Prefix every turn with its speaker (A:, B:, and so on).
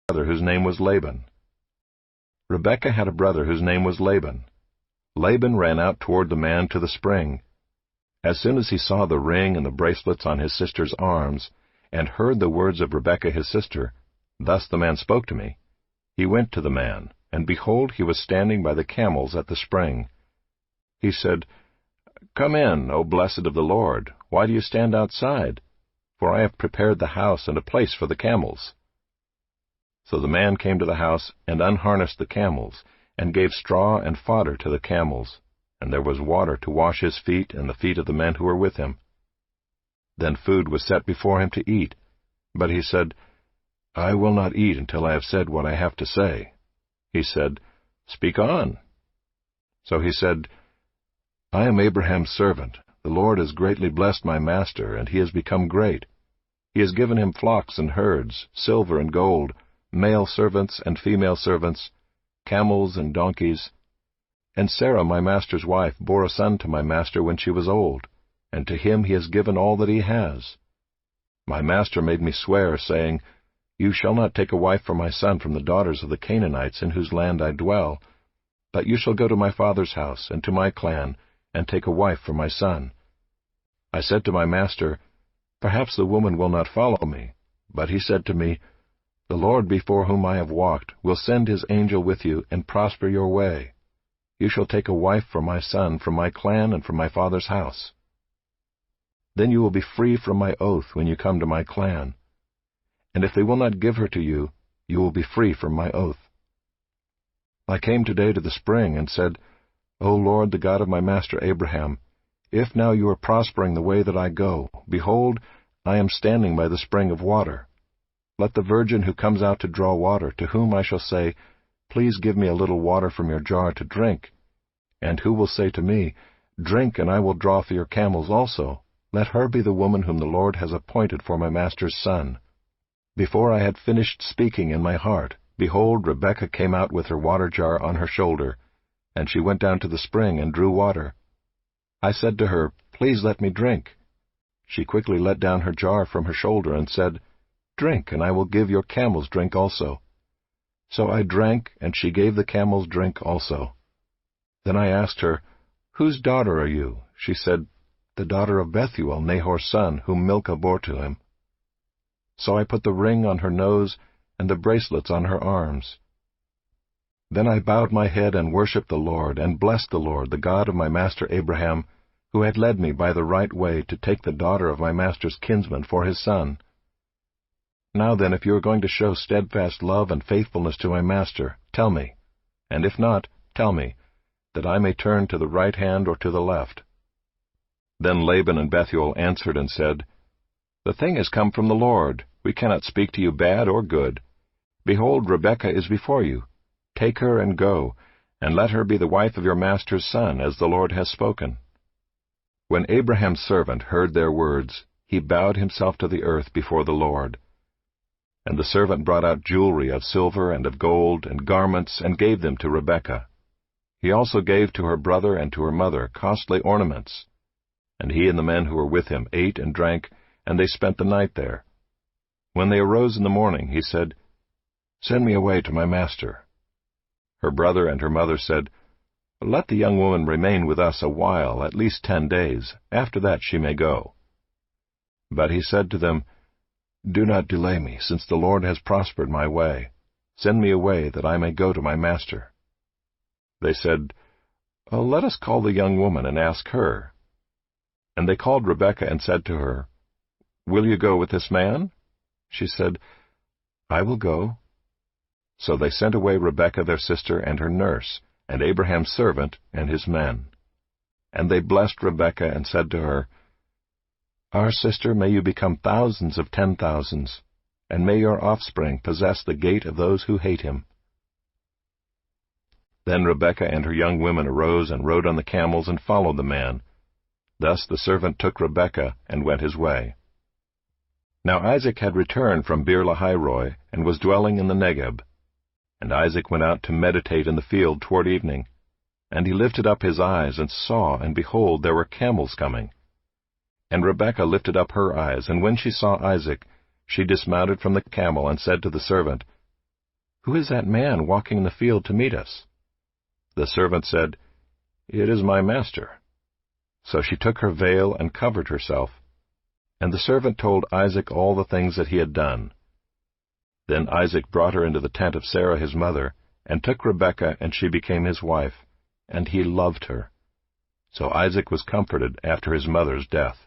A: brother whose name was Laban. Rebekah had a brother whose name was Laban. Laban ran out toward the man to the spring. As soon as he saw the ring and the bracelets on his sister's arms, and heard the words of Rebekah his sister, "Thus the man spoke to me," he went to the man, and behold, he was standing by the camels at the spring. He said, "Come in, O blessed of the Lord. Why do you stand outside? For I have prepared the house and a place for the camels." So the man came to the house and unharnessed the camels, and gave straw and fodder to the camels, and there was water to wash his feet and the feet of the men who were with him. Then food was set before him to eat, but he said, "I will not eat until I have said what I have to say." He said, "Speak on." So he said, "I am Abraham's servant. The Lord has greatly blessed my master, and he has become great. He has given him flocks and herds, silver and gold, male servants and female servants, camels and donkeys. And Sarah, my master's wife, bore a son to my master when she was old, and to him he has given all that he has. My master made me swear, saying, 'You shall not take a wife for my son from the daughters of the Canaanites in whose land I dwell, but you shall go to my father's house and to my clan, and take a wife for my son.' I said to my master, 'Perhaps the woman will not follow me.' But he said to me, 'The Lord before whom I have walked will send his angel with you and prosper your way. You shall take a wife for my son from my clan and from my father's house. Then you will be free from my oath when you come to my clan. And if they will not give her to you, you will be free from my oath.' I came today to the spring and said, 'O Lord, the God of my master Abraham, if now you are prospering the way that I go, behold, I am standing by the spring of water. Let the virgin who comes out to draw water, to whom I shall say, Please give me a little water from your jar to drink, and who will say to me, Drink, and I will draw for your camels also, let her be the woman whom the Lord has appointed for my master's son.' Before I had finished speaking in my heart, behold, Rebekah came out with her water jar on her shoulder, and she went down to the spring and drew water. I said to her, 'Please let me drink.' She quickly let down her jar from her shoulder and said, 'Drink, and I will give your camels drink also.' So I drank, and she gave the camels drink also. Then I asked her, 'Whose daughter are you?' She said, 'The daughter of Bethuel, Nahor's son, whom Milcah bore to him.' So I put the ring on her nose and the bracelets on her arms. Then I bowed my head and worshipped the Lord, and blessed the Lord, the God of my master Abraham, who had led me by the right way to take the daughter of my master's kinsman for his son. Now then, if you are going to show steadfast love and faithfulness to my master, tell me, and if not, tell me, that I may turn to the right hand or to the left." Then Laban and Bethuel answered and said, "The thing has come from the Lord. We cannot speak to you bad or good. Behold, Rebekah is before you. Take her and go, and let her be the wife of your master's son, as the Lord has spoken." When Abraham's servant heard their words, he bowed himself to the earth before the Lord. And the servant brought out jewelry of silver and of gold, and garments, and gave them to Rebekah. He also gave to her brother and to her mother costly ornaments. And he and the men who were with him ate and drank, and they spent the night there. When they arose in the morning, he said, "Send me away to my master." Her brother and her mother said, "Let the young woman remain with us a while, at least 10 days. After that she may go." But he said to them, "Do not delay me, since the Lord has prospered my way. Send me away, that I may go to my master." They said, "Let us call the young woman and ask her." And they called Rebekah and said to her, "Will you go with this man?" She said, "I will go." So they sent away Rebekah their sister and her nurse, and Abraham's servant and his men. And they blessed Rebekah and said to her, "Our sister, may you become thousands of 10,000s, and may your offspring possess the gate of those who hate him." Then Rebekah and her young women arose and rode on the camels and followed the man. Thus the servant took Rebekah and went his way. Now Isaac had returned from Beer-lahai-roi, and was dwelling in the Negeb. And Isaac went out to meditate in the field toward evening. And he lifted up his eyes, and saw, and behold, there were camels coming. And Rebekah lifted up her eyes, and when she saw Isaac, she dismounted from the camel, and said to the servant, "Who is that man walking in the field to meet us?" The servant said, "It is my master." So she took her veil and covered herself, and the servant told Isaac all the things that he had done. Then Isaac brought her into the tent of Sarah his mother, and took Rebekah, and she became his wife, and he loved her. So Isaac was comforted after his mother's death.